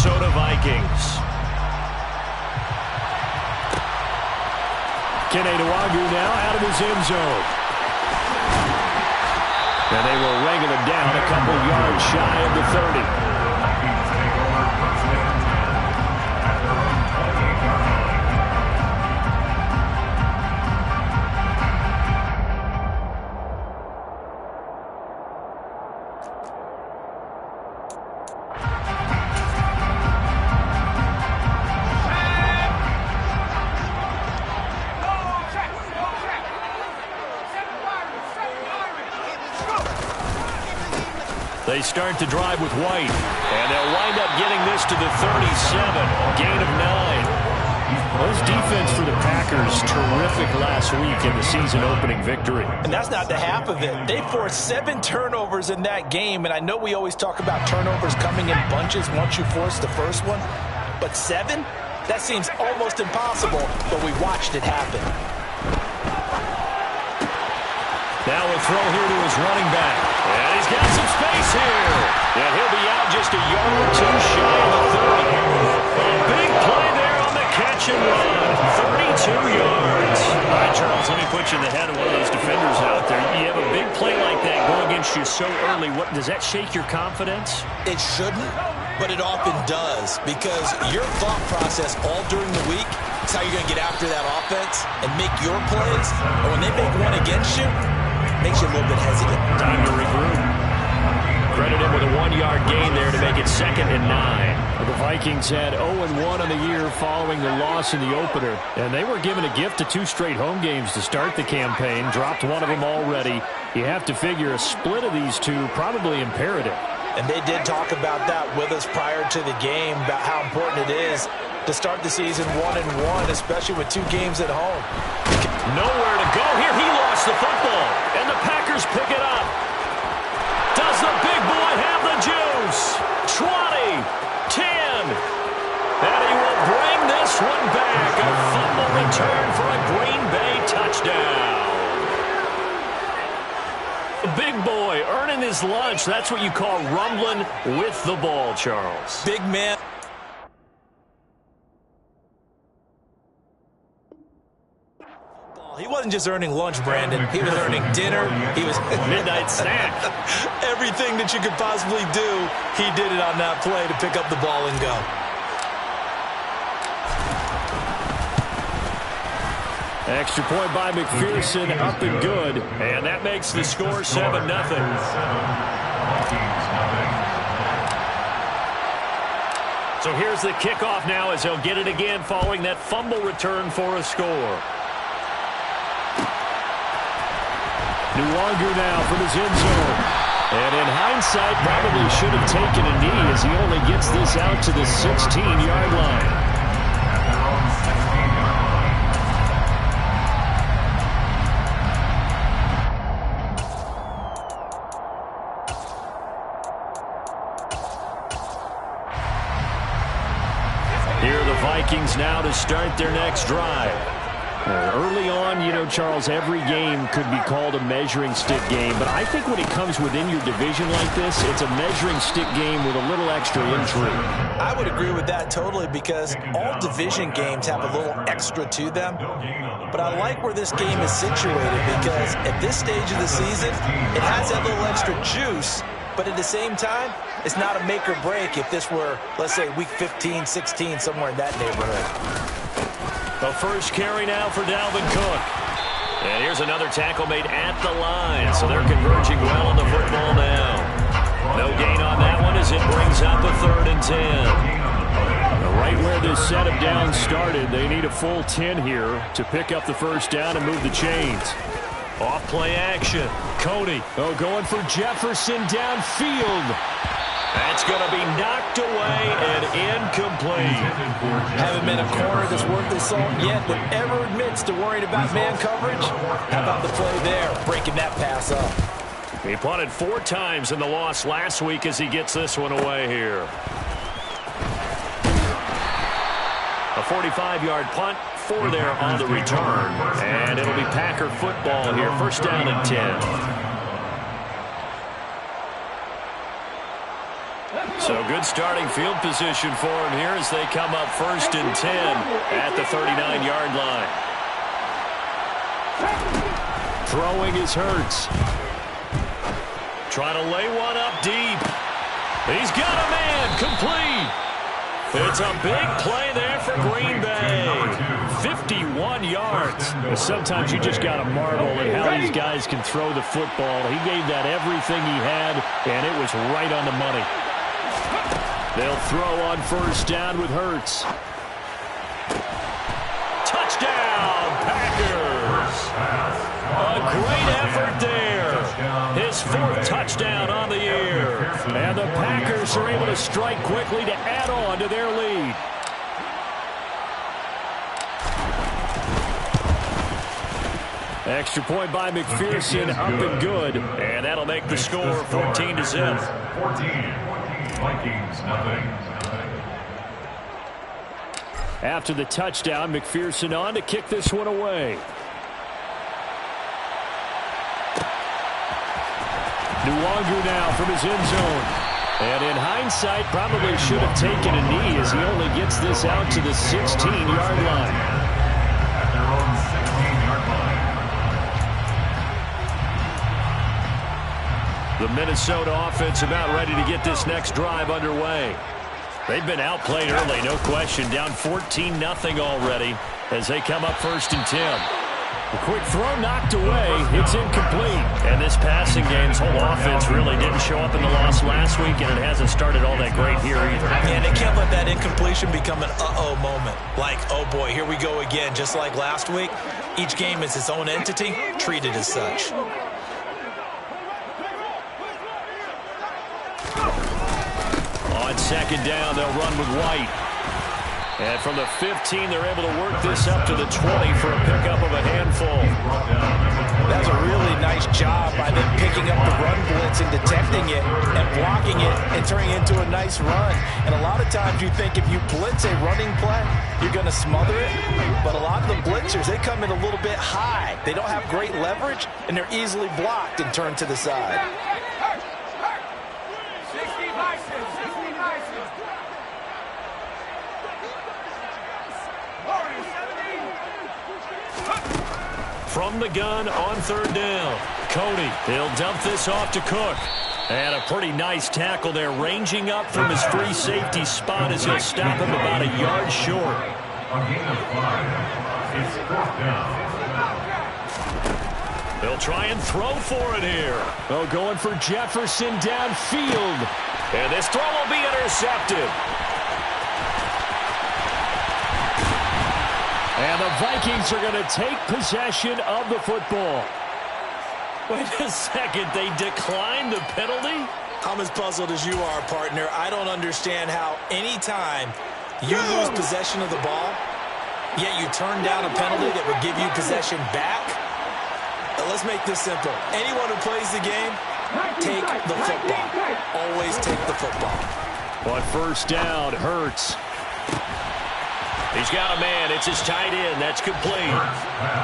Minnesota Vikings. Kene Nwangwu now out of his end zone. And they will wrangle it down a couple yards shy of the 30. They start to drive with White, and they'll wind up getting this to the 37, gain of 9. Well, this defense for the Packers, terrific last week in the season-opening victory. And that's not the half of it. They forced 7 turnovers in that game, and I know we always talk about turnovers coming in bunches once you force the first one, but 7? That seems almost impossible, but we watched it happen. Now a throw here to his running back. And he's got some space here. And he'll be out just a yard or two shy of the 30. A big play there on the catch and run. 32 yards. All right, Charles, let me put you in the head of one of those defenders out there. You have a big play like that go against you so early. What does that shake your confidence? It shouldn't, but it often does, because your thought process all during the week is how you're going to get after that offense and make your plays. And when they make one against you, makes you a little bit hesitant. Time to regroup. Credit him with a 1-yard gain there to make it 2nd and 9. The Vikings had 0-1 on the year following the loss in the opener, and they were given a gift of 2 straight home games to start the campaign. Dropped one of them already. You have to figure a split of these two probably imperative. And they did talk about that with us prior to the game, about how important it is to start the season 1-1, especially with 2 games at home. Nowhere to go here. He lost the football, and the Packers pick it up. Does the big boy have the juice? 20, 10, and he will bring this one back. A fumble return for a Green Bay touchdown. The big boy earning his lunch. That's what you call rumbling with the ball, Charles. Big man. He wasn't just earning lunch, Brandon. He was earning dinner. He was midnight snack. Everything that you could possibly do, he did it on that play to pick up the ball and go. Extra point by McPherson, up and good. And that makes the score 7-0. So here's the kickoff now as he'll get it again following that fumble return for a score. Nwangwu now from his end zone. And in hindsight, probably should have taken a knee as he only gets this out to the 16-yard line. Here are the Vikings now to start their next drive. Early on, you know, Charles, every game could be called a measuring stick game, but I think when it comes within your division like this, it's a measuring stick game with a little extra intrigue. I would agree with that totally, because all division games have a little extra to them. But I like where this game is situated, because at this stage of the season, it has that little extra juice, but at the same time, it's not a make or break if this were, let's say, week 15, 16, somewhere in that neighborhood. The first carry now for Dalvin Cook. And here's another tackle made at the line. So they're converging well on the football now. No gain on that one as it brings up a 3rd and 10. Right where this set of downs started, they need a full 10 here to pick up the first down and move the chains. Off play action. Coney, going for Jefferson downfield. That's going to be knocked away and incomplete. Haven't been a corner that's worth his salt yet that ever admits to worrying about man coverage. How about the play there, breaking that pass up? He punted 4 times in the loss last week as he gets this one away here. A 45-yard punt, 4 there on the return. And it'll be Packer football here. First down and 10. So good starting field position for him here as they come up 1st and 10 at the 39-yard line. Throwing is Hurts. Trying to lay one up deep. He's got a man. Complete. It's a big play there for Green Bay. 51 yards. Sometimes you just got to marvel at how these guys can throw the football. He gave that everything he had, and it was right on the money. They'll throw on 1st down with Hurts. Touchdown, Packers. A great effort there. His 4th touchdown on the year. And the Packers are able to strike quickly to add on to their lead. Extra point by McPherson, up and good. And that'll make the score 14-0. 14. Vikings, nothing. After the touchdown, McPherson on to kick this one away. Nwangu now from his end zone. And in hindsight, probably should have taken a knee as he only gets this out to the 16-yard line. At their own 16-yard line. The Minnesota offense about ready to get this next drive underway. They've been outplayed early, no question. Down 14-0 already as they come up 1st and 10. A quick throw knocked away. It's incomplete. And this passing game's whole offense really didn't show up in the loss last week, and it hasn't started all that great here either. And they can't let that incompletion become an uh-oh moment. Like, oh boy, here we go again. Just like last week, each game is its own entity, treated as such. On 2nd down, they'll run with White. And from the 15, they're able to work this up to the 20 for a pickup of a handful. That's a really nice job by them picking up the run blitz and detecting it and blocking it and turning it into a nice run. And a lot of times you think if you blitz a running play, you're going to smother it. But a lot of the blitzers, they come in a little bit high. They don't have great leverage, and they're easily blocked and turned to the side. From the gun on 3rd down. Cody, he'll dump this off to Cook. And a pretty nice tackle there, ranging up from his free safety spot as he'll stop him about a yard short. A gain of 5. It's 4th down. They'll try and throw for it here. Oh, going for Jefferson downfield. And this throw will be intercepted. And the Vikings are going to take possession of the football. Wait a second, they declined the penalty? I'm as puzzled as you are, partner. I don't understand how any time you lose possession of the ball, yet you turn down a penalty that would give you possession back. Let's make this simple. Anyone who plays the game, take the football. Always take the football. On 1st down, Hurts. He's got a man. It's his tight end. That's complete.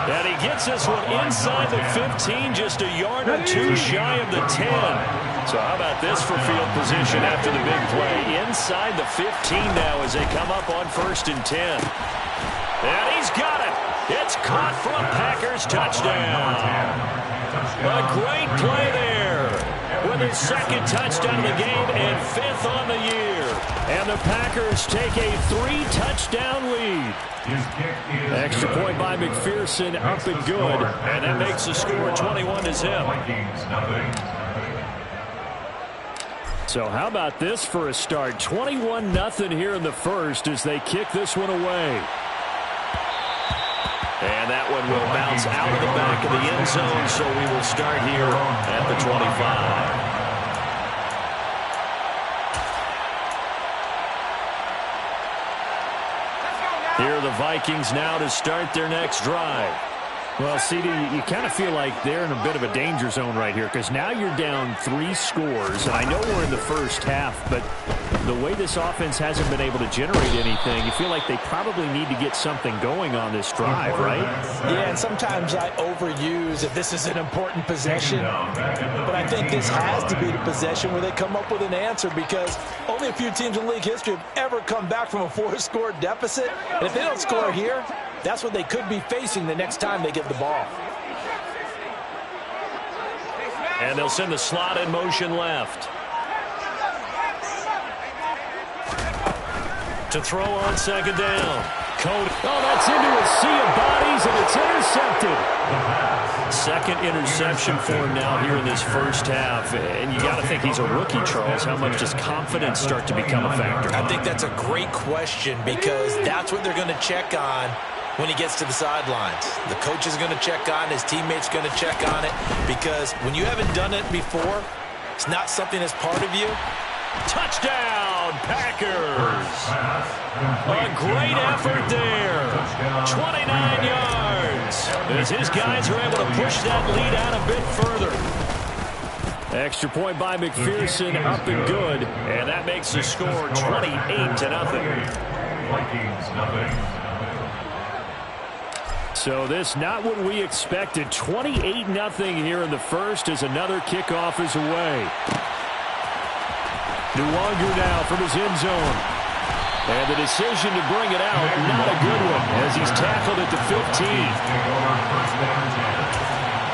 And he gets this one inside the 15, just a yard or two shy of the 10. So how about this for field position after the big play? Inside the 15 now as they come up on 1st and 10. And he's got it. It's caught for a Packers touchdown. A great play there with his 2nd touchdown of the game and 5th on the year. And the Packers take a 3-touchdown lead. Extra point by McPherson, up and good. And that makes the score 21-0. So how about this for a start? 21-0 here in the first as they kick this one away. And that one will bounce out of the back of the end zone, so we will start here at the 25. Here are the Vikings now to start their next drive. Well, CD, you kind of feel like they're in a bit of a danger zone right here because now you're down 3 scores. And I know we're in the first half, but the way this offense hasn't been able to generate anything, you feel like they probably need to get something going on this drive, right? Yeah, and sometimes I overuse if this is an important possession. But I think this has to be the possession where they come up with an answer, because only a few teams in league history have ever come back from a 4-score deficit. And if they don't score here, that's what they could be facing the next time they get the ball. And they'll send the slot in motion left. To throw on second down. Cody. Oh, that's into a sea of bodies, and it's intercepted. Second interception for him now here in this first half. And you got to think he's a rookie, Charles. How much does confidence start to become a factor? I think that's a great question, because that's what they're going to check on when he gets to the sidelines. The coach is going to check on, his teammates going to check on it, because when you haven't done it before, it's not something that's part of you. Touchdown, Packers. A great effort there. 29 yards. As his guys are able to push that lead out a bit further. Extra point by McPherson, up and good. And that makes the score 28-0. Vikings, nothing. So this not what we expected. 28-0 here in the first as another kickoff is away. Nwonger now from his end zone. And the decision to bring it out, not a good one, as he's tackled at the 15.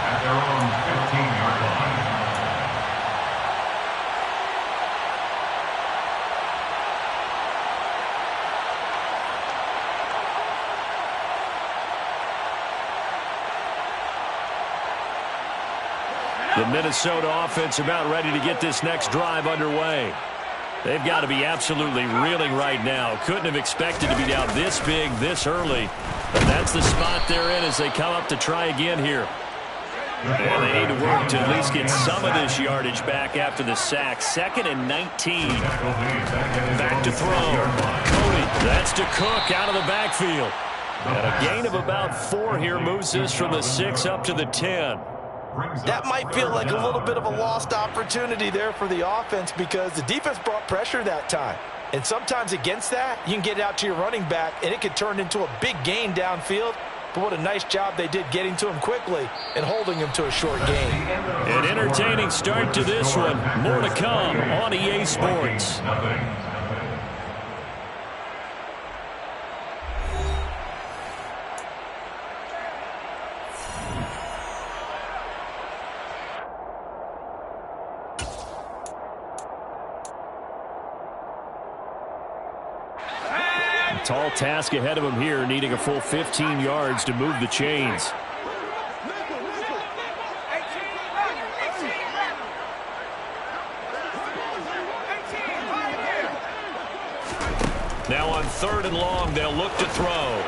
At their own 15-yard line. The Minnesota offense about ready to get this next drive underway. They've got to be absolutely reeling right now. Couldn't have expected to be down this big, this early. But that's the spot they're in as they come up to try again here. And they need to work to at least get some of this yardage back after the sack. 2nd and 19. Back to throw. Cody, that's to Cook out of the backfield. And a gain of about 4 here moves this from the 6 up to the 10. That might feel like a little bit of a lost opportunity there for the offense, because the defense brought pressure that time. And sometimes against that, you can get out to your running back, and it could turn into a big gain downfield. But what a nice job they did getting to him quickly and holding him to a short gain. An entertaining start to this one. More to come on EA Sports. Tall task ahead of him here, needing a full 15 yards to move the chains. Now on 3rd and long, they'll look to throw.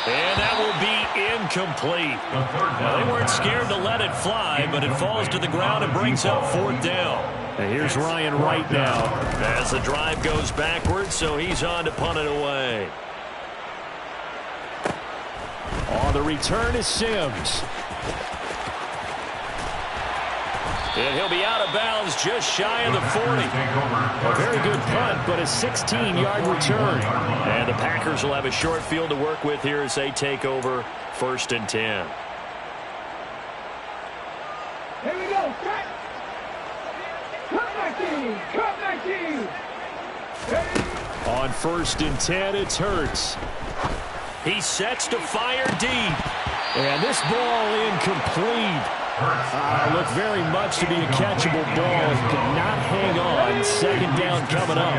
And that will be incomplete. Now, they weren't scared to let it fly, but it falls to the ground and brings up 4th down. And here's Ryan Wright now. As the drive goes backwards, so he's on to punt it away. On the return is Sims. And he'll be out of bounds just shy of the 40. A very good punt, but a 16-yard return. And the Packers will have a short field to work with here as they take over 1st and 10. Here we go. Cut 19. Cut 19. On 1st and 10, it's Hurts. He sets to fire deep. And this ball incomplete. Looked very much to be a catchable ball. Could not hang on. 2nd down coming up.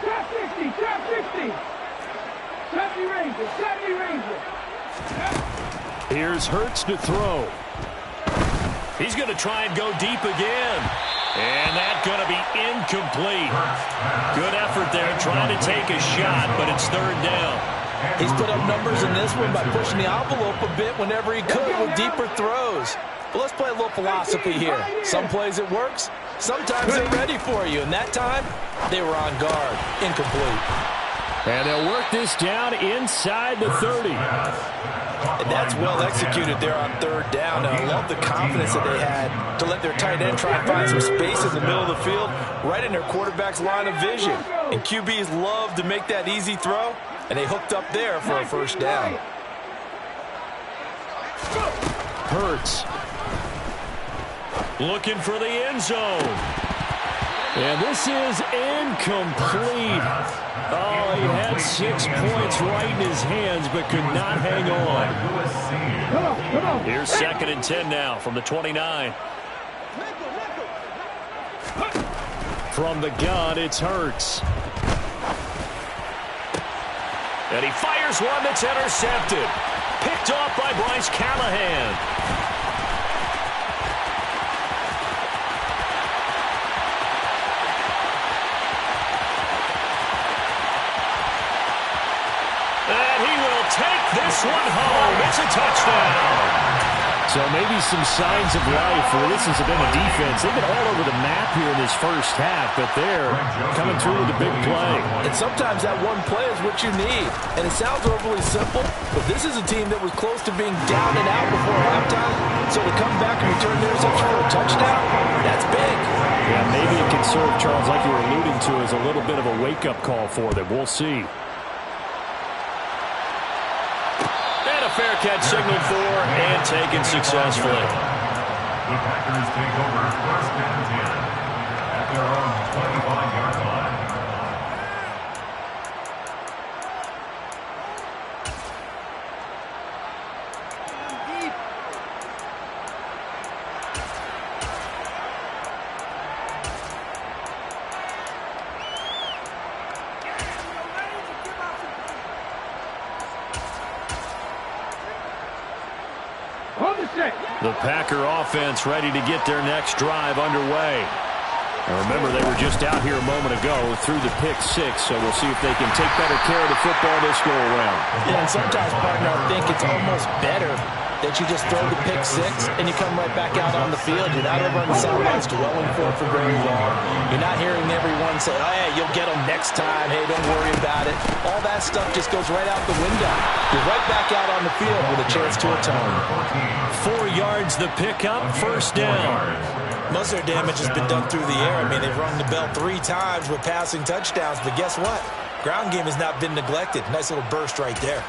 Trap 60. Trap 60. 70 Ranger. 70 Ranger. Here's Hurts to throw. He's going to try and go deep again. And that's going to be incomplete. Good effort there trying to take a shot, but it's 3rd down. He's put up numbers in this one by pushing the envelope a bit whenever he could with deeper throws. But let's play a little philosophy here. Some plays it works, sometimes they're ready for you. And that time, they were on guard. Incomplete. And they'll work this down inside the 30. And that's well executed there on third down. And I love the confidence that they had to let their tight end try and find some space in the middle of the field, right in their quarterback's line of vision. And QBs love to make that easy throw, and they hooked up there for a first down. Hurts. Looking for the end zone. And this is incomplete. Oh, he had 6 points right in his hands, but could not hang on. Here's 2nd and 10 now from the 29. From the gun, it's Hurts. And he fires one that's intercepted. Picked off by Bryce Callahan. And he will take this one home. It's a touchdown. So maybe some signs of life for this has been a defense. They've been all over the map here in this first half, but they're coming through with a big play. And sometimes that one play is what you need. And it sounds overly simple, but this is a team that was close to being down and out before halftime. So to come back and return the interception for a touchdown, that's big. Yeah, maybe it can serve, Charles, like you were alluding to, as a little bit of a wake-up call for them. We'll see. Fair catch signaled for and taken successfully. The Packers take over 1st and 10 at their own 25-yard line. The Packer offense ready to get their next drive underway. And remember, they were just out here a moment ago through the pick 6, so we'll see if they can take better care of the football this go-around. Yeah, and sometimes, partner, I think it's almost better that you just throw the pick 6 and you come right back out on the field. You're not over on the sidelines dwelling for very long. You're not hearing everyone say, oh, hey, you'll get them next time. Hey, don't worry about it. All that stuff just goes right out the window. You're right back out on the field with a chance to atone. 4 yards the pickup, first down. Most of their damage has been done through the air. I mean, they've rung the bell 3 times with passing touchdowns, but guess what? Ground game has not been neglected. Nice little burst right there.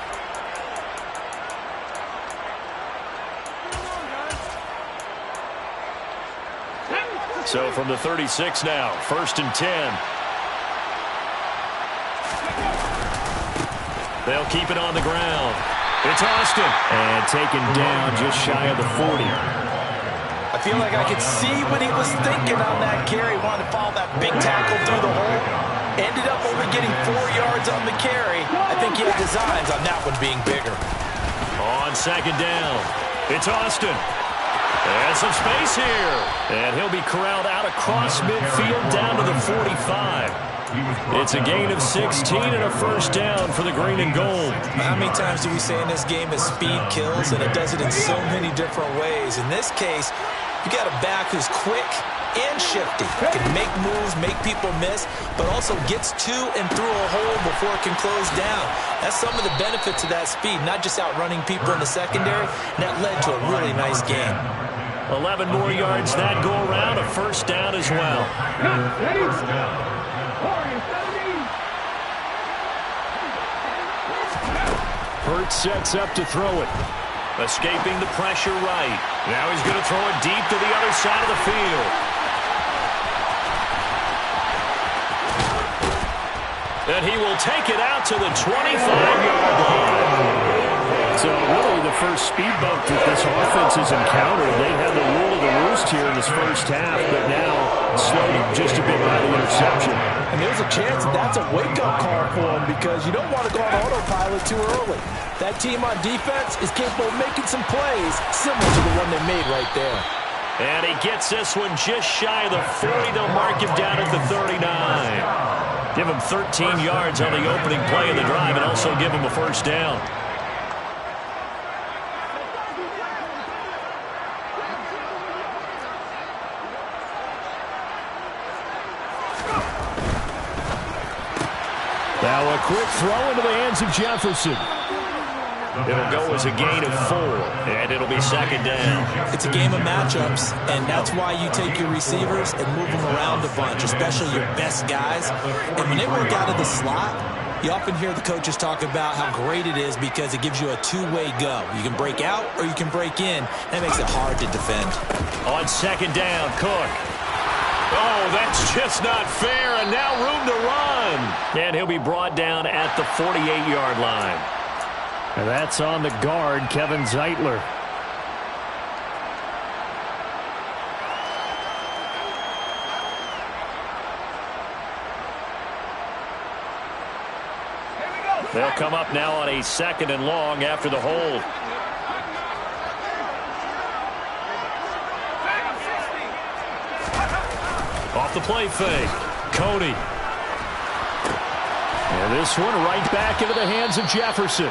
So from the 36 now, 1st and 10. They'll keep it on the ground. It's Austin. And taken down just shy of the 40. I feel like I could see what he was thinking on that carry. Wanted to follow that big tackle through the hole. Ended up only getting 4 yards on the carry. I think he had designs on that one being bigger. On 2nd down, it's Austin. And some space here. And he'll be corralled out across midfield down to the 45. It's a gain of 16 and a first down for the green and gold. How many times do we say in this game that speed kills, and it does it in so many different ways? In this case, you got a back who's quick and shifty. Can make moves, make people miss, but also gets to and through a hole before it can close down. That's some of the benefits of that speed, not just outrunning people in the secondary, and that led to a really nice game. 11 more yards that go around, a first down as well. Hurts sets up to throw it. Escaping the pressure right. Now he's going to throw it deep to the other side of the field. And he will take it out to the 25-yard line. So really the first speed bump that this offense has encountered. They had the rule of the roost here in this first half, but now slowed up just a bit by the interception. And there's a chance that that's a wake-up call for him, because you don't want to go on autopilot too early. That team on defense is capable of making some plays similar to the one they made right there. And he gets this one just shy of the 40. They'll mark him down at the 39. Give him 13 yards on the opening play of the drive and also give him a first down. Now a quick throw into the hands of Jefferson. It'll go as a gain of 4, and it'll be second down. It's a game of matchups, and that's why you take your receivers and move them around a bunch, especially your best guys. And when they work out of the slot, you often hear the coaches talk about how great it is because it gives you a two-way go. You can break out or you can break in. That makes it hard to defend. On second down, Cook. Oh, that's just not fair, and now room to run. And he'll be brought down at the 48-yard line. And that's on the guard, Kevin Zeitler. They'll come up now on a second and long after the hold. Off the play fake. Cody. And this one right back into the hands of Jefferson.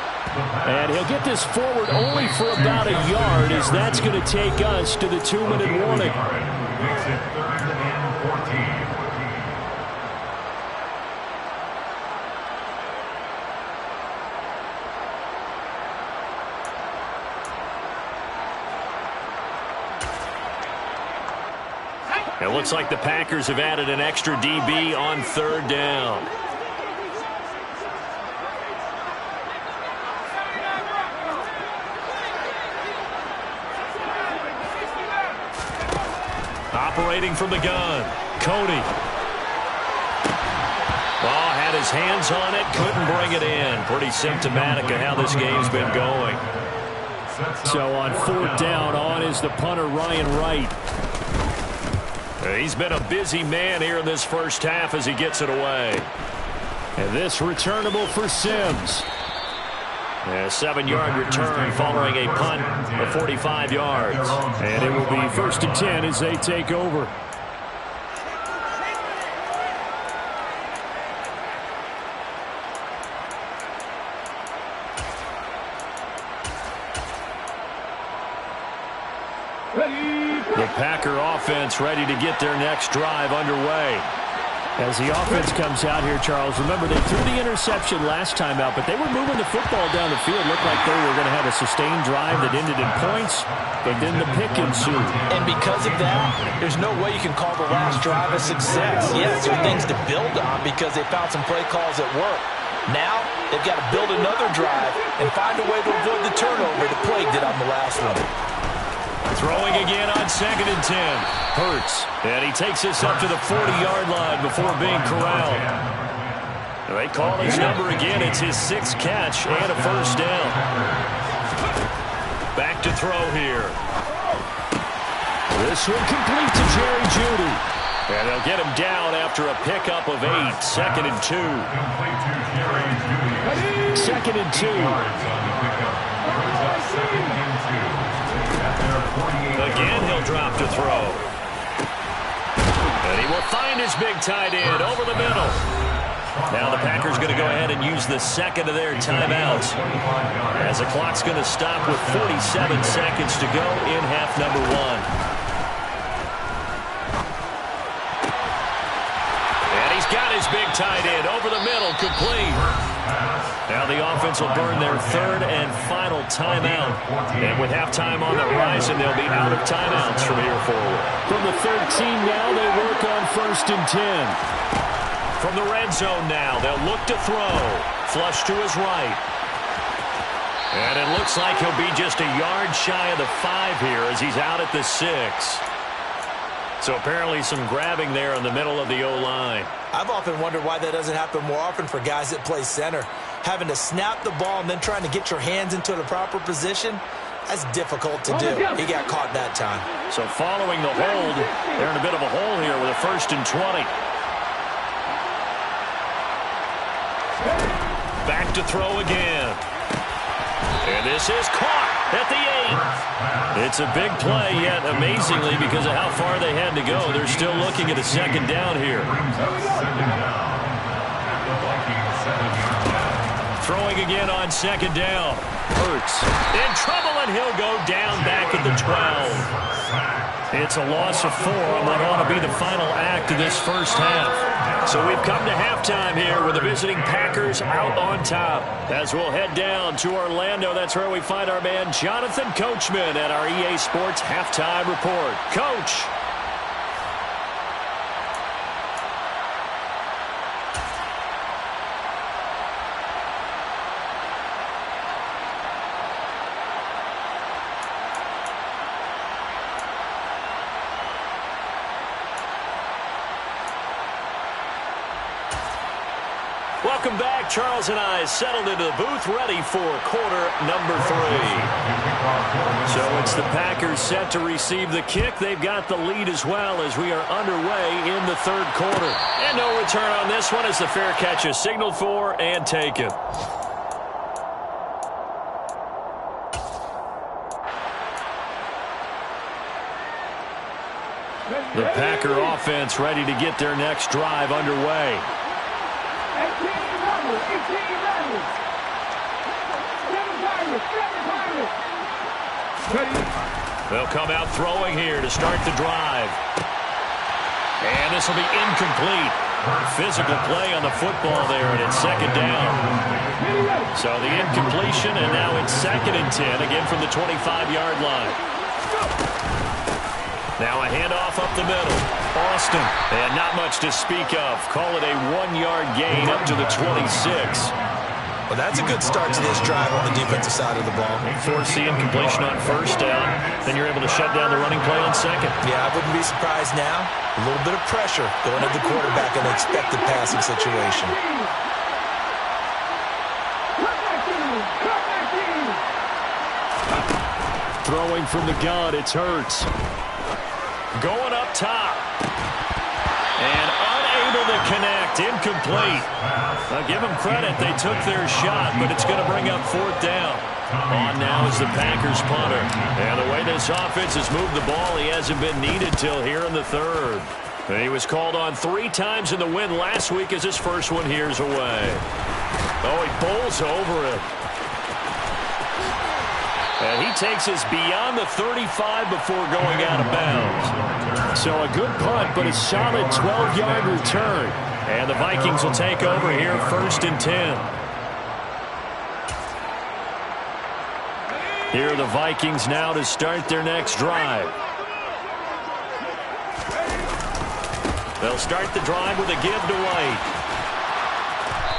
And he'll get this forward only for about a yard, as that's going to take us to the 2-minute warning. Makes it 3rd and 14. It looks like the Packers have added an extra DB on 3rd down. Operating from the gun, Cody. Ball had his hands on it, couldn't bring it in. Pretty symptomatic of how this game's been going. So on 4th down, on is the punter, Ryan Wright. He's been a busy man here in this first half as he gets it away. And this returnable for Sims. A 7-yard return following a punt of 45 yards. And it will be 1st and 10 as they take over. The Packer offense ready to get their next drive underway. As the offense comes out here, Charles, remember they threw the interception last time out, but they were moving the football down the field. Looked like they were going to have a sustained drive that ended in points, but then the pick ensued. And because of that, there's no way you can call the last drive a success. Yes, there are things to build on because they found some play calls that work. Now, they've got to build another drive and find a way to avoid the turnover that plagued it on the last one. Throwing again on 2nd and 10. Hurts. And he takes this up to the 40-yard line before being corralled. They call his number again. It's his 6th catch and a 1st down. Back to throw here. This one complete to Jerry Jeudy. And they'll get him down after a pickup of 8. 2nd and 2. 2nd and 2. Again, he'll drop to throw. And he will find his big tight end over the middle. Now the Packers going to go ahead and use the second of their timeouts, as the clock's going to stop with 47 seconds to go in half number 1. And he's got his big tight end over the middle, complete. Now the offense will burn their 3rd and final timeout. And with halftime on the horizon, they'll be out of timeouts from here forward. From the 13 now, they work on 1st and 10. From the red zone now, they'll look to throw. Flush to his right. And it looks like he'll be just a yard shy of the 5 here as he's out at the 6. So apparently some grabbing there in the middle of the O-line. I've often wondered why that doesn't happen more often for guys that play center. Having to snap the ball and then trying to get your hands into the proper position, that's difficult to do. He got caught that time. So following the hold, they're in a bit of a hole here with a 1st and 20. Back to throw again. And this is caught at the 8. It's a big play, yet amazingly, because of how far they had to go, they're still looking at a 2nd down here. Throwing again on 2nd down. Hurts in trouble, and he'll go down back at the 12. It's a loss of 4 on what ought to be the final act of this first half. So we've come to halftime here with the visiting Packers out on top. As we'll head down to Orlando, that's where we find our man Jonathan Coachman at our EA Sports Halftime Report. Coach. Welcome back. Charles and I settled into the booth ready for quarter number 3. So it's the Packers set to receive the kick. They've got the lead as well as we are underway in the third quarter. And no return on this one as the fair catch is signaled for and taken. The Packer offense ready to get their next drive underway. 18 runners, 18 runners. 7 timers, 7 timers. They'll come out throwing here to start the drive. And this will be incomplete. Physical play on the football there, and it's second down. So the incompletion, and now it's 2nd and 10, again from the 25-yard line. Now a handoff up the middle. Austin, and not much to speak of. Call it a 1-yard gain up to the 26. Well, that's a good start to this drive on the defensive side of the ball. Force the incompletion on first down. Then you're able to shut down the running play on second. Yeah, I wouldn't be surprised now. A little bit of pressure going at the quarterback in an expected passing situation. Throwing from the gun, it's Hurts. Going up top. And unable to connect. Incomplete. I'll give them credit. They took their shot, but it's going to bring up 4th down. On now is the Packers punter. And the way this offense has moved the ball, he hasn't been needed till here in the third. And he was called on 3 times in the win last week as his first one here's away. Oh, he bowls over it. And he takes us beyond the 35 before going out of bounds. So a good punt, but a solid 12-yard return. And the Vikings will take over here 1st and 10. Here are the Vikings now to start their next drive. They'll start the drive with a give to White.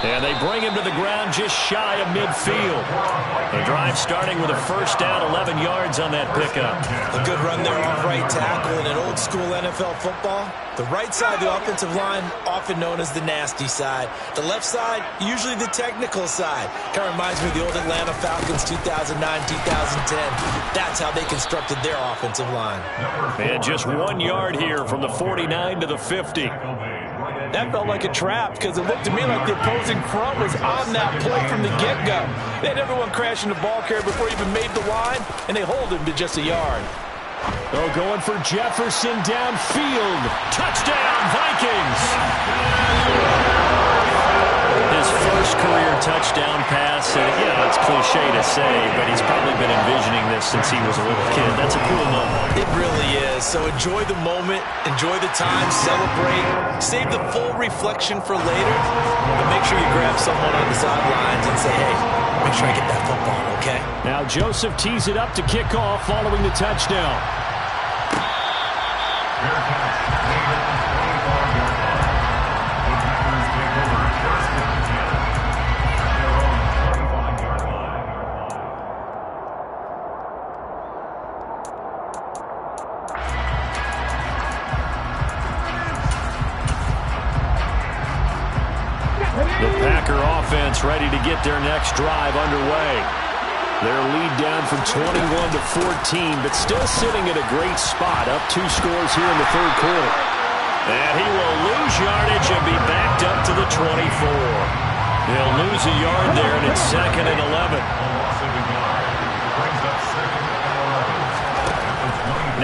And they bring him to the ground just shy of midfield. The drive starting with a first down, 11 yards on that pickup. A good run there off right tackle in an old-school NFL football. The right side of the offensive line, often known as the nasty side. The left side, usually the technical side. Kind of reminds me of the old Atlanta Falcons 2009-2010. That's how they constructed their offensive line. And just 1 yard here from the 49 to the 50. That felt like a trap because it looked to me like the opposing front was on that play from the get-go. They had everyone crashing the ball carrier before he even made the line, and they hold him to just a yard. Oh, going for Jefferson downfield. Touchdown, Vikings! His first career touchdown pass, and it's cliche to say, but he's probably been envisioning this since he was a little kid. That's a cool moment. It really is. So enjoy the moment, enjoy the time, celebrate, save the full reflection for later, but make sure you grab someone on the sidelines and say, hey, make sure I get that football, okay? Now Joseph tees it up to kick off following the touchdown. The Packer offense ready to get their next drive underway. Their lead down from 21 to 14, but still sitting at a great spot, up 2 scores here in the third quarter. And he will lose yardage and be backed up to the 24. He'll lose a yard there, and it's 2nd and 11.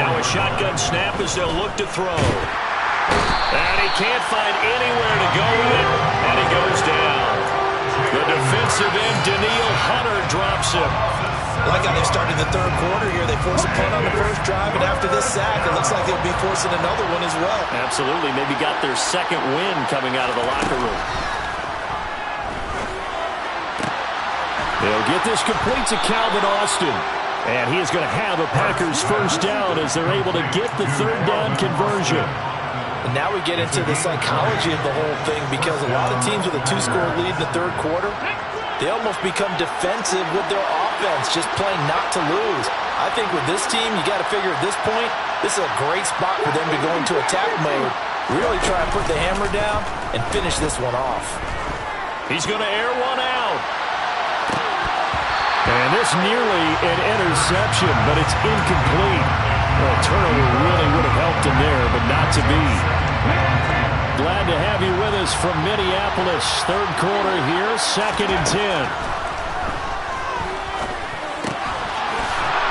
Now a shotgun snap as they'll look to throw. And he can't find anywhere to go with it, and he goes down. The defensive end, Danielle Hunter, drops him. like how they've started the third quarter here. They force a punt on the first drive, and after this sack, it looks like they'll be forcing another one as well. Absolutely. Maybe got their second win coming out of the locker room. They'll get this complete to Calvin Austin. And he is going to have a Packers first down as they're able to get the third down conversion. And now we get into the psychology of the whole thing, because a lot of teams with a 2-score lead in the third quarter, they almost become defensive with their offense, just playing not to lose. I think with this team, you got to figure at this point, this is a great spot for them to go into attack mode, really try to put the hammer down and finish this one off. He's going to air one out. And this nearly an interception, but it's incomplete. Well, a turnover really would have helped him there, but not to be. Glad to have you with us from Minneapolis. Third quarter here, 2nd and 10.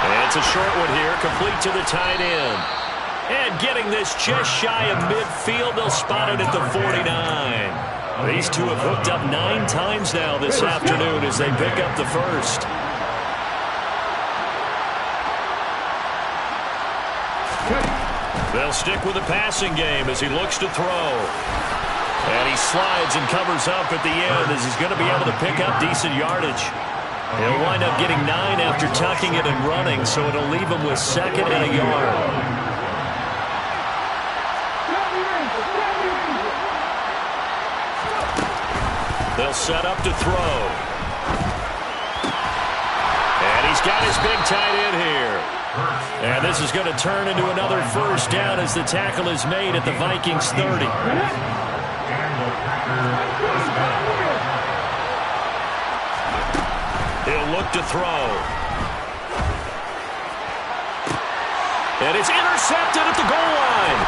And it's a short one here, complete to the tight end. And getting this just shy of midfield, they'll spot it at the 49. These two have hooked up 9 times now this afternoon as they pick up the first. They'll stick with the passing game as he looks to throw. And he slides and covers up at the end as he's going to be able to pick up decent yardage. He'll wind up getting 9 after tucking it and running, so it'll leave him with 2nd and a yard. They'll set up to throw. And he's got his big tight end here. And this is going to turn into another first down as the tackle is made at the Vikings 30. He'll look to throw. And it's intercepted at the goal line.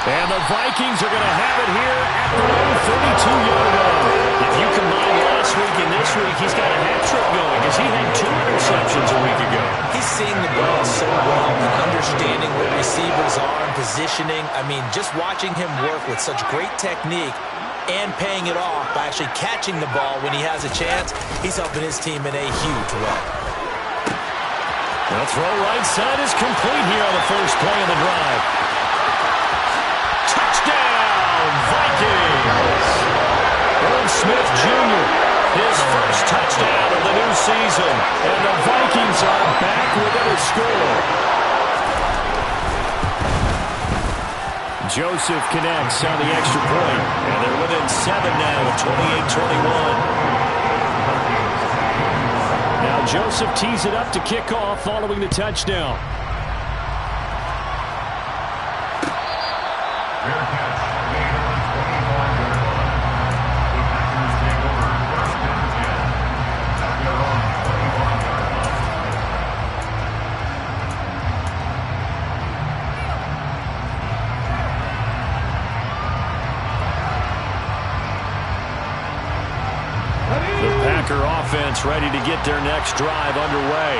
And the Vikings are going to have it here at the 32-yard line. If you combine last week and this week, he's got a hat trick going because he had 2 interceptions a week ago. He's seeing the ball so well and understanding what receivers are and positioning. I mean, just watching him work with such great technique and paying it off by actually catching the ball when he has a chance, he's helping his team in a huge way. The throw right side is complete here on the first play of the drive. Touchdown, Vikings! Irv Smith Jr., his first touchdown of the new season. And the Vikings are back within a score. Joseph connects on the extra point. And they're within 7 now at 28-21. Now Joseph tees it up to kick off following the touchdown. Offense ready to get their next drive underway.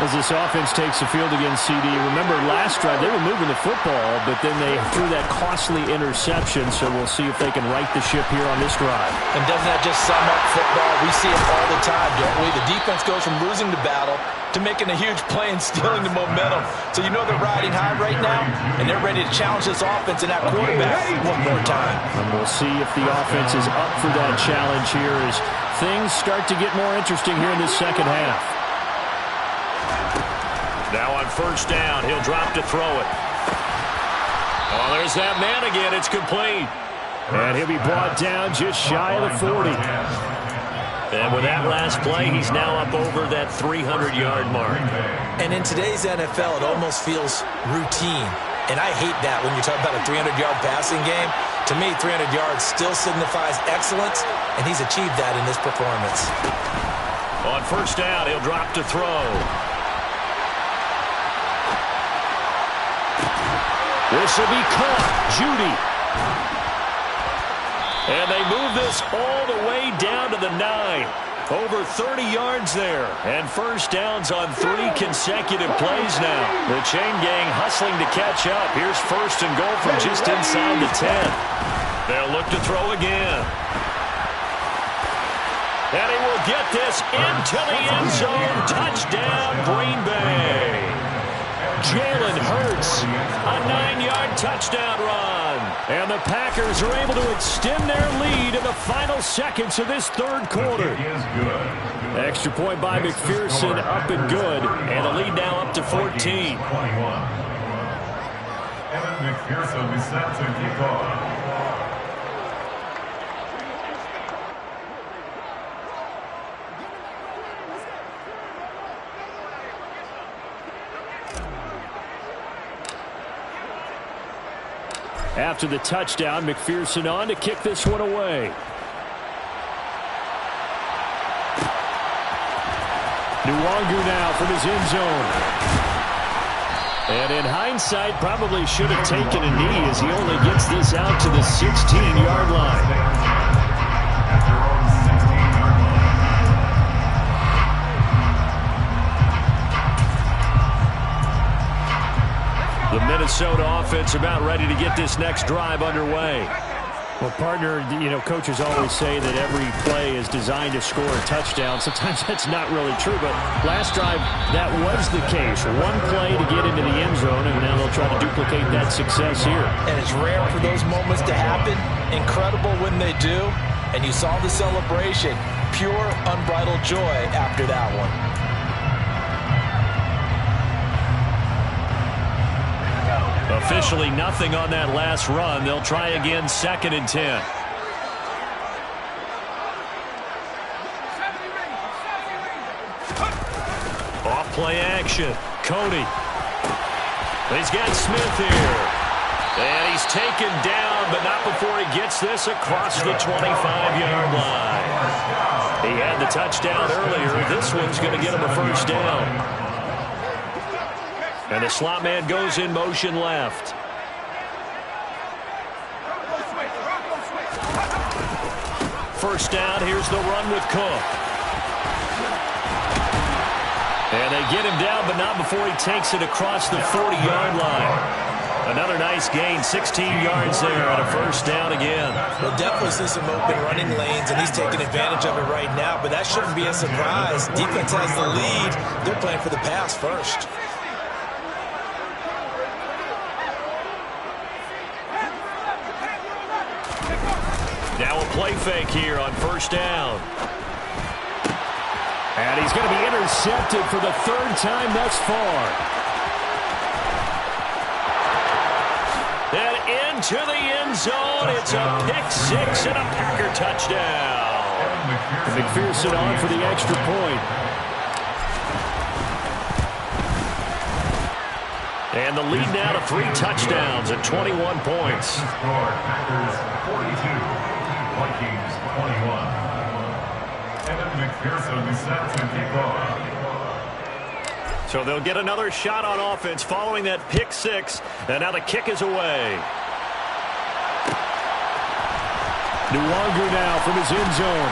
As this offense takes the field against CD, remember last drive they were moving the football, but then they threw that costly interception, so we'll see if they can right the ship here on this drive. And doesn't that just sum up football? We see it all the time, don't we? The defense goes from losing the battle to making a huge play and stealing the momentum. So you know they're riding high right now, and they're ready to challenge this offense and that quarterback one more time. And we'll see if the offense is up for that challenge here as things start to get more interesting here in this second half. Now on first down, he'll drop to throw it. Oh, there's that man again. It's complete. And he'll be brought down just shy of the 40. And with that last play, he's now up over that 300-yard mark. And in today's NFL, it almost feels routine. And I hate that when you talk about a 300-yard passing game. To me, 300 yards still signifies excellence, and he's achieved that in this performance. On first down, he'll drop to throw. This will be caught. Judy. And they move this all the way down to the 9. Over 30 yards there. And first downs on 3 consecutive plays now. The chain gang hustling to catch up. Here's first and goal from just inside the 10. They'll look to throw again. will get this into the end zone. Touchdown, Green Bay. Jalen Hurts, a 9-yard touchdown run. And the Packers are able to extend their lead in the final seconds of this third quarter. Extra point by McPherson, up and good. And the lead now up to 14. Evan McPherson is set to kick off. After the touchdown, McPherson on to kick this one away. Nwangu now from his end zone. And in hindsight, probably should have taken a knee as he only gets this out to the 16-yard line. The Minnesota offense about ready to get this next drive underway. Well, partner, coaches always say that every play is designed to score a touchdown. Sometimes that's not really true, but last drive, that was the case. One play to get into the end zone, and now they'll try to duplicate that success here. And it's rare for those moments to happen. Incredible when they do. And you saw the celebration. Pure, unbridled joy after that one. Officially nothing on that last run. They'll try again, 2nd and 10. Off play action. Cody. He's got Smith here. And he's taken down, but not before he gets this across the 25-yard line. He had the touchdown earlier. This one's going to get him a first down. And the slot man goes in motion left. First down, here's the run with Cook. And they get him down, but not before he takes it across the 40-yard line. Another nice gain, 16 yards there, and a first down again. We'll definitely see some open running lanes, and he's taking advantage of it right now, but that shouldn't be a surprise. Defense has the lead. They're playing for the pass first. Now a play fake here on first down. And he's going to be intercepted for the 3rd time thus far. And into the end zone. It's a pick-6 and a Packer touchdown. McPherson on for the extra point. And the lead now to 3 touchdowns at 21 points. Packers 42. Vikings 21. Evan McPherson is set to kick off. So they'll get another shot on offense following that pick-6. And now the kick is away. Nwangu now from his end zone.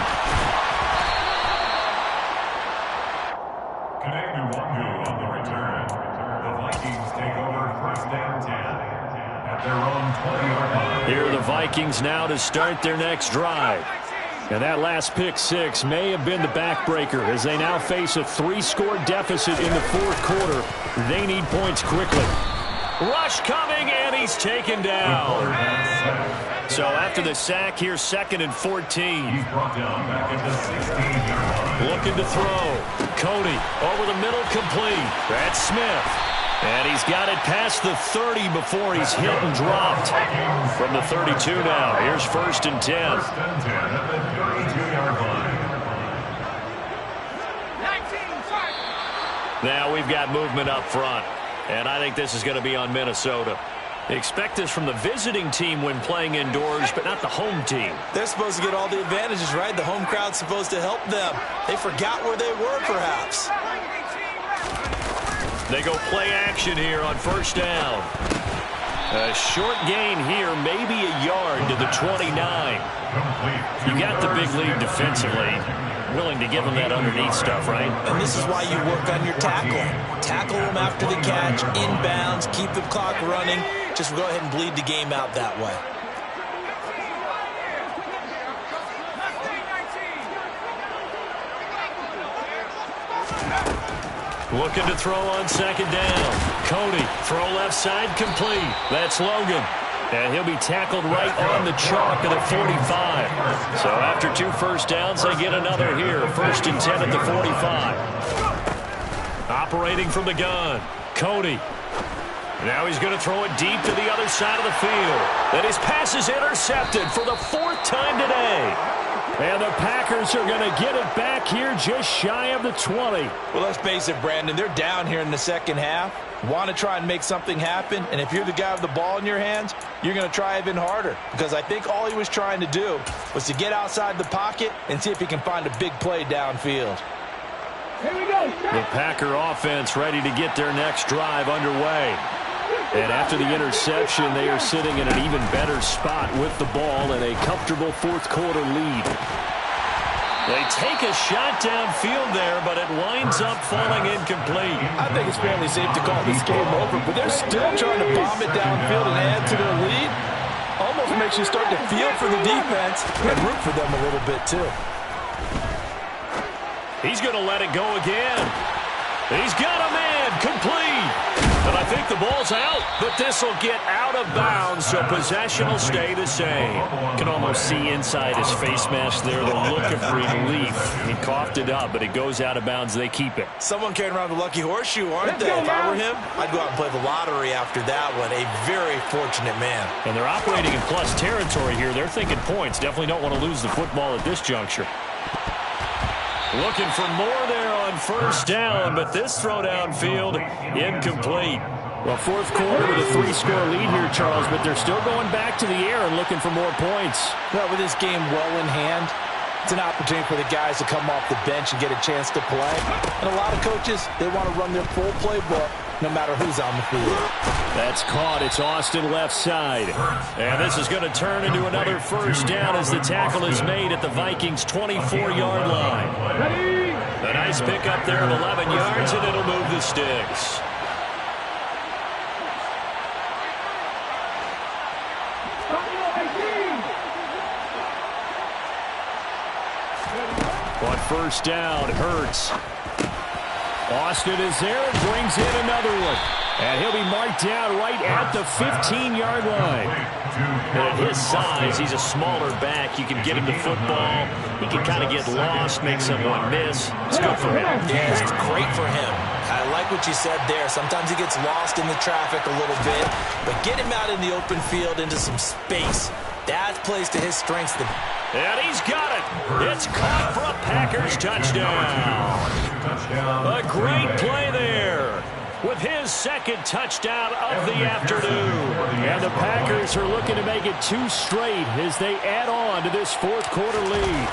Kene Nwangu on the return. The Vikings take over 1st and 10 at their own 20-yard line. Here are the Vikings now to start their next drive. And that last pick-6 may have been the backbreaker as they now face a 3-score deficit in the 4th quarter. They need points quickly. Rush coming, and he's taken down. So after the sack, here's 2nd and 14. He's brought down back at the 16-yard line. Looking to throw. Cody over the middle, complete. That's Smith. And he's got it past the 30 before he's hit and dropped. From the 32 now, here's 1st and 10. 1st and 10 at the 32-yard line. Now we've got movement up front. And I think this is going to be on Minnesota. They expect this from the visiting team when playing indoors, but not the home team. They're supposed to get all the advantages, right? The home crowd's supposed to help them. They forgot where they were, perhaps. They go play action here on first down. A short gain here, maybe a yard to the 29. You got the big lead defensively. Willing to give them that underneath stuff, right? And this is why you work on your tackling. Tackle them after the catch, inbounds, keep the clock running. Just go ahead and bleed the game out that way. Looking to throw on second down. Cody, throw left side, complete. That's Logan. And he'll be tackled right on the chalk at the 45. So after 2 first downs, they get another here. 1st and 10 at the 45. Operating from the gun. Cody. Now he's going to throw it deep to the other side of the field. And his pass is intercepted for the 4th time today. And the Packers are going to get it back here just shy of the 20. Well, let's face it, Brandon. They're down here in the second half. Want to try and make something happen. And if you're the guy with the ball in your hands, you're going to try even harder. Because I think all he was trying to do was to get outside the pocket and see if he can find a big play downfield. Here we go. The Packer offense ready to get their next drive underway. And after the interception, they are sitting in an even better spot with the ball and a comfortable 4th quarter lead. They take a shot downfield there, but it winds up falling incomplete. I think it's fairly safe to call this game over, but they're still trying to bomb it downfield and add to their lead. Almost makes you start to feel for the defense and root for them a little bit, too. He's going to let it go again. He's got a man, complete. And I think the ball's out, but this will get out of bounds, so possession will stay the same. Can almost see inside his face mask there the look of relief. He coughed it up, but it goes out of bounds. They keep it. Someone carrying around the lucky horseshoe, aren't they? If I were him, I'd go out and play the lottery after that one. A very fortunate man. And they're operating in plus territory here. They're thinking points. Definitely don't want to lose the football at this juncture. Looking for more there on 1st down, but this throw downfield incomplete. Well, 4th quarter with a 3-score lead here, Charles, but they're still going back to the air and looking for more points. Well, with this game well in hand, it's an opportunity for the guys to come off the bench and get a chance to play. And a lot of coaches, they want to run their full playbook no matter who's on the field. That's caught. It's Austin left side. And this is going to turn into another 1st down as the tackle is made at the Vikings' 24-yard line. A nice pickup there of 11 yards, and it'll move the sticks. On 1st down, Hurts. Austin is there and brings in another one. And he'll be marked down right at the 15-yard line. And at his size, he's a smaller back. You can get him the football. He can kind of get lost, make someone miss. It's good for him. Yeah, it's great for him. I like what you said there. Sometimes he gets lost in the traffic a little bit. But get him out in the open field into some space. That plays to his strengths. And he's got it. It's caught for a Packers touchdown. A great play there with his 2nd touchdown of the afternoon. And the Packers are looking to make it 2 straight as they add on to this 4th quarter lead.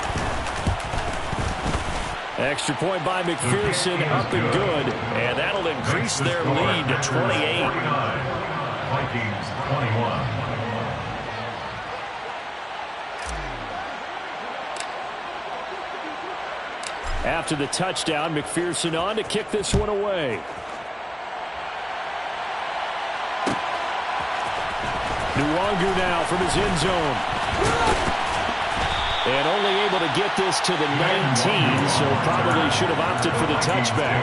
Extra point by McPherson, up and good. And that'll increase their lead to 28. Vikings 21. After the touchdown, McPherson on to kick this one away. Nwangu now from his end zone. And only able to get this to the 19, so probably should have opted for the touchback.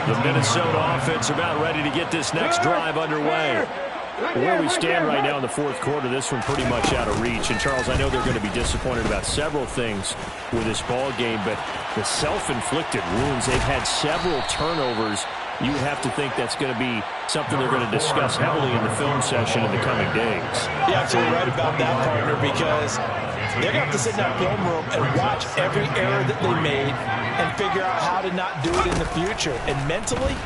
The Minnesota offense about ready to get this next drive underway. Where we stand right now in the 4th quarter, this one pretty much out of reach. And, Charles, I know they're going to be disappointed about several things with this ball game, but the self-inflicted wounds, they've had several turnovers. You would have to think that's going to be something they're going to discuss heavily in the film session in the coming days. You're absolutely right about that, partner, because they're going to have to sit in that film room and watch every error that they made and figure out how to not do it in the future. And mentally,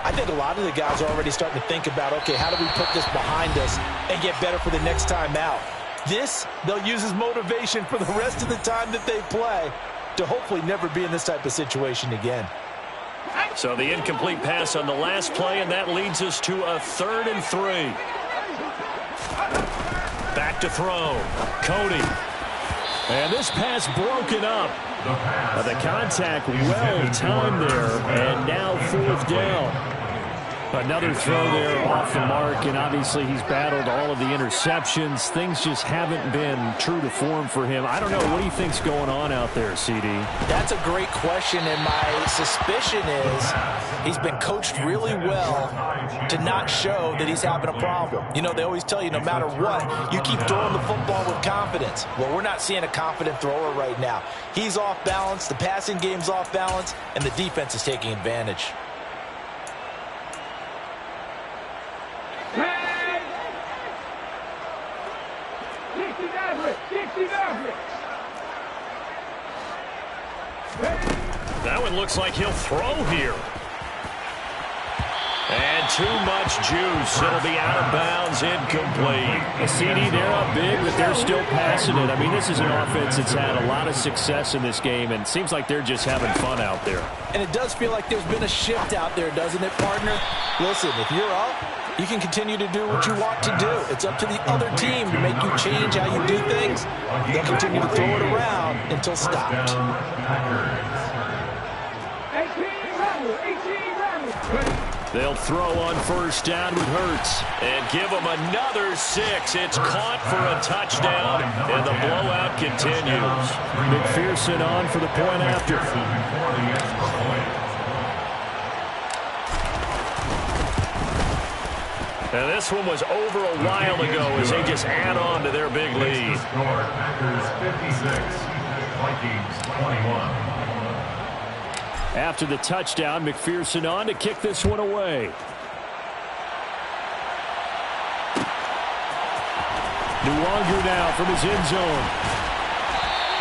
I think a lot of the guys are already starting to think about, okay, how do we put this behind us and get better for the next time out? This, they'll use as motivation for the rest of the time that they play to hopefully never be in this type of situation again. So the incomplete pass on the last play, and that leads us to a 3rd and 3. Back to throw. Cody. And this pass broken up. The contact well timed there, and now 4th down. Another throw there off the mark, and obviously he's battled all of the interceptions. Things just haven't been true to form for him. I don't know. What do you think's going on out there, CD? That's a great question, and my suspicion is he's been coached really well to not show that he's having a problem. You know, they always tell you no matter what, you keep throwing the football with confidence. Well, we're not seeing a confident thrower right now. He's off balance, the passing game's off balance, and the defense is taking advantage. That one looks like he'll throw here. And too much juice. It'll be out of bounds, incomplete. A CD, they're up big, but they're still passing it. I mean, this is an offense that's had a lot of success in this game, and it seems like they're just having fun out there. And it does feel like there's been a shift out there, doesn't it, partner? Listen, if you're up, you can continue to do what you want to do. It's up to the other team to make you change how you do things. They'll continue to throw it around until stopped. 18 runners. They'll throw on first down with Hurts. And give them another 6. It's caught for a touchdown, and the blowout continues. McPherson on for the point after. And this one was over a while ago as they just add on to their big lead. Packers 56, Vikings 21. After the touchdown, McPherson on to kick this one away. Nwangu now from his end zone.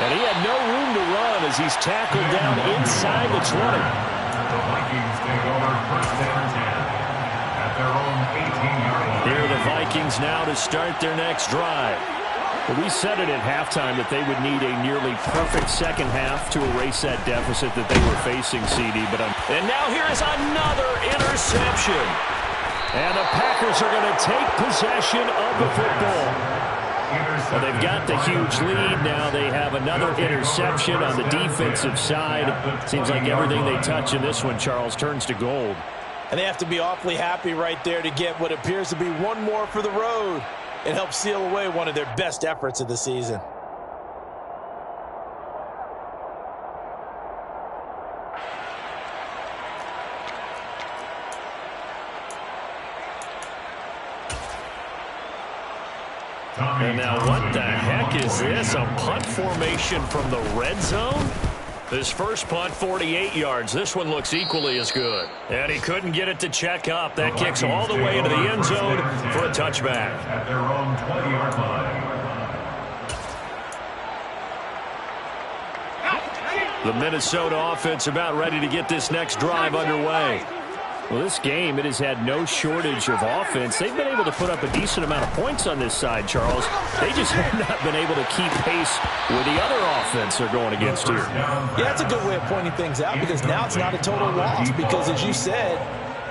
And he had no room to run as he's tackled down inside the 20. The Vikings take over first and 10 at their own 18-yard line. Here are the Vikings now to start their next drive. Well, we said it at halftime that they would need a nearly perfect second half to erase that deficit that they were facing, CD. And now here is another interception. And the Packers are going to take possession of the football. Well, they've got the huge lead. Now they have another interception on the defensive side. Seems like everything they touch in this one, Charles, turns to gold. And they have to be awfully happy right there to get what appears to be one more for the road. It helps seal away one of their best efforts of the season. And now what the heck is this? A punt formation from the red zone? This first punt, 48 yards. This one looks equally as good. And he couldn't get it to check up. That kicks all the way into the end zone for a touchback. At their own 20-yard line. The Minnesota offense about ready to get this next drive underway. Well, this game, it has had no shortage of offense. They've been able to put up a decent amount of points on this side, Charles. They just have not been able to keep pace with the other offense they're going against here. Yeah, that's a good way of pointing things out because now it's not a total loss because, as you said,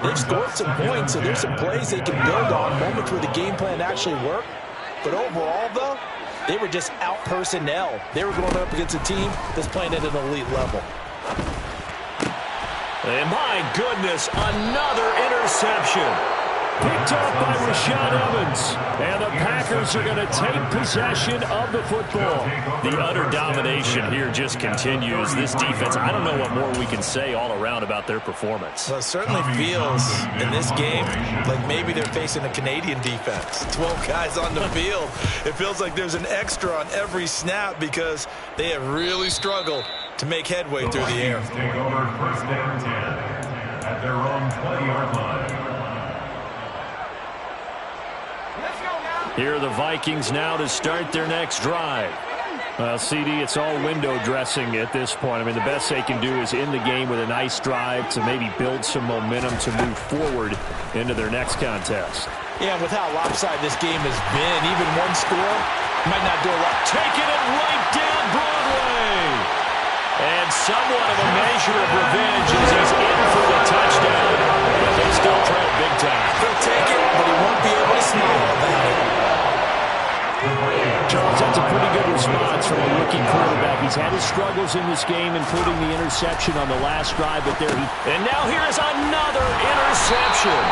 they've scored some points, so there's some plays they can build on, moments where the game plan actually worked. But overall, though, they were just out personnel. They were going up against a team that's playing at an elite level. And my goodness, another interception. Picked up by Rashad Evans. And the Packers are going to take possession of the football. The utter domination here just continues. This defense, I don't know what more we can say all around about their performance. Well, it certainly feels in this game like maybe they're facing a Canadian defense. 12 guys on the field. It feels like there's an extra on every snap because they have really struggled to make headway through the air. Take over first and 10 at their own 20-yard line. Here are the Vikings now to start their next drive. Well, CD, it's all window dressing at this point. I mean, the best they can do is end the game with a nice drive to maybe build some momentum to move forward into their next contest. Yeah, with how lopsided this game has been, even one score might not do a lot. Taking it right down Broadway. And somewhat of a measure of revenge as he's in for the touchdown. But they still trail big time. He'll take it, but he won't be able to smile about it. Charles, that's a pretty good response from a rookie quarterback. He's had his struggles in this game, including the interception on the last drive, but there he... And now here is another interception.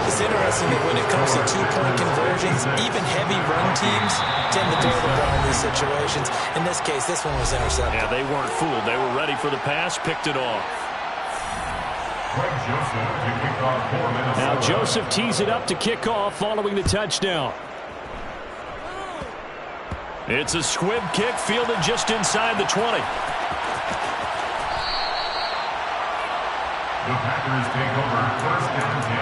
It's interesting that when it comes to two-point conversions, even heavy run teams tend to throw the ball in these situations. In this case, this one was intercepted. Yeah, they weren't fooled. They were ready for the pass, picked it off. Now Joseph tees it up to kick off following the touchdown. It's a squib kick fielded just inside the 20. The Packers take over first and 10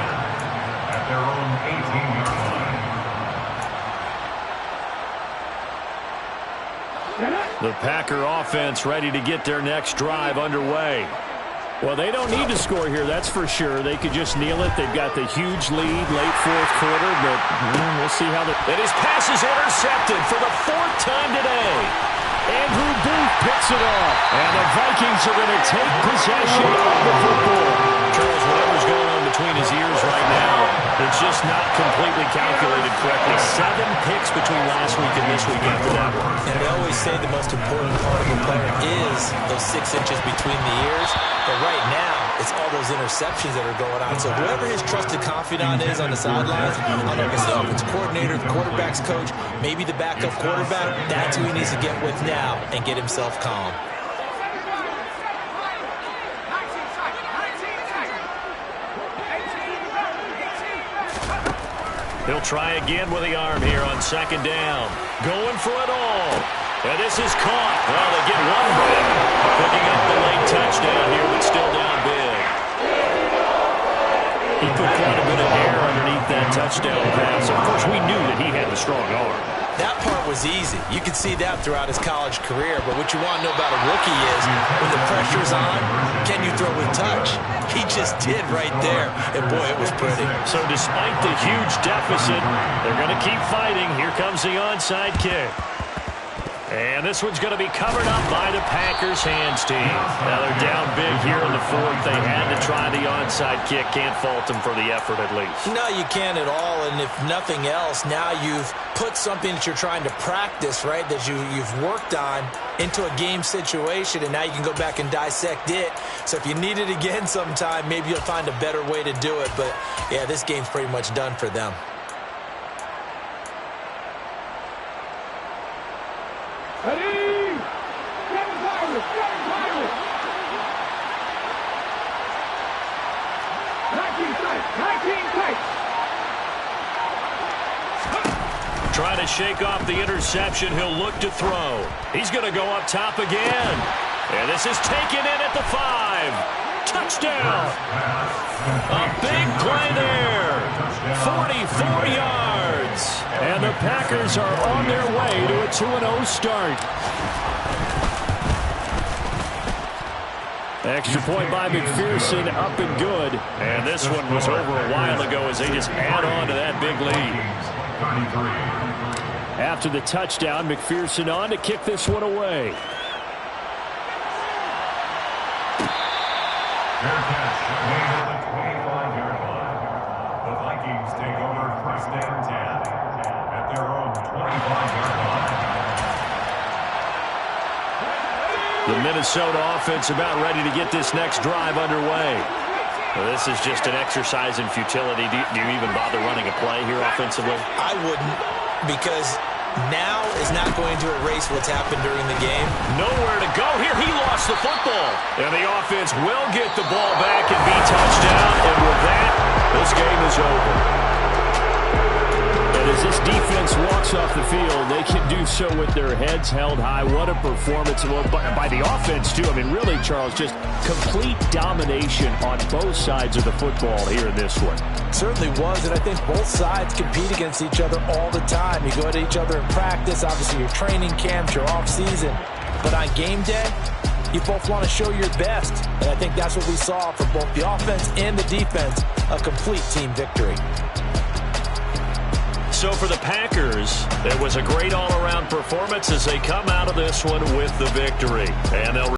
at their own 18-yard line. The Packer offense ready to get their next drive underway. Well, they don't need to score here, that's for sure. They could just kneel it. They've got the huge lead late fourth quarter, but we'll see how And his pass is intercepted for the fourth time today. Andrew Booth picks it off. And the Vikings are going to take possession of the football. Charles, whatever's going on between his ears right now, it's just not completely calculated correctly. 7 picks between last week and this week after that one. And they always say the most important part of a player is those 6 inches between the ears. But right now, it's all those interceptions that are going on. So whoever his trusted confidant is on the sidelines, I don't know if it's the offensive coordinator, the quarterback's coach, maybe the backup quarterback, that's who he needs to get with now and get himself calm. He'll try again with the arm here on second down. Going for it all. And this is caught. Well, they get one big. Picking up the late touchdown here, but still down big. He put quite a bit of air underneath that touchdown pass. Of course, we knew that he had the strong arm. That part was easy. You could see that throughout his college career. But what you want to know about a rookie is when the pressure's on, can you throw with touch? He just did right there. And, boy, it was pretty. So despite the huge deficit, they're going to keep fighting. Here comes the onside kick. And this one's going to be covered up by the Packers hands team. Now they're down big here in the fourth. They had to try the onside kick. Can't fault them for the effort at least. No, you can't at all. And if nothing else, now you've put something that you're trying to practice, right, that you've worked on into a game situation, and now you can go back and dissect it. So if you need it again sometime, maybe you'll find a better way to do it. But, yeah, this game's pretty much done for them. Ready? Get Pirates! Get Pirates! 19 tight! Trying to shake off the interception. He'll look to throw. He's going to go up top again. And this is taken in at the 5. Touchdown. A big play there. 44 yards. And the Packers are on their way to a 2-0 start. Extra point by McPherson, up and good. And this one was over a while ago as they just add on to that big lead. After the touchdown, McPherson on to kick this one away. Fair catch made at the 25-yard line. The Vikings take over first and 10 at their own 25-yard line. The Minnesota offense about ready to get this next drive underway. Well, this is just an exercise in futility. Do you even bother running a play here offensively? I wouldn't, because now is not going to erase what's happened during the game. Nowhere to go here. He lost the football. And the offense will get the ball back and be touchdown. And with that, this game is over. And as this defense walks off the field, they can do so with their heads held high. What a performance by the offense, too. I mean, really, Charles, just complete domination on both sides of the football here in this one. Certainly was, and I think both sides compete against each other all the time. You go at each other in practice, obviously your training camps, your off-season. But on game day, you both want to show your best. And I think that's what we saw for both the offense and the defense, a complete team victory. So for the Packers, it was a great all-around performance as they come out of this one with the victory. And they'll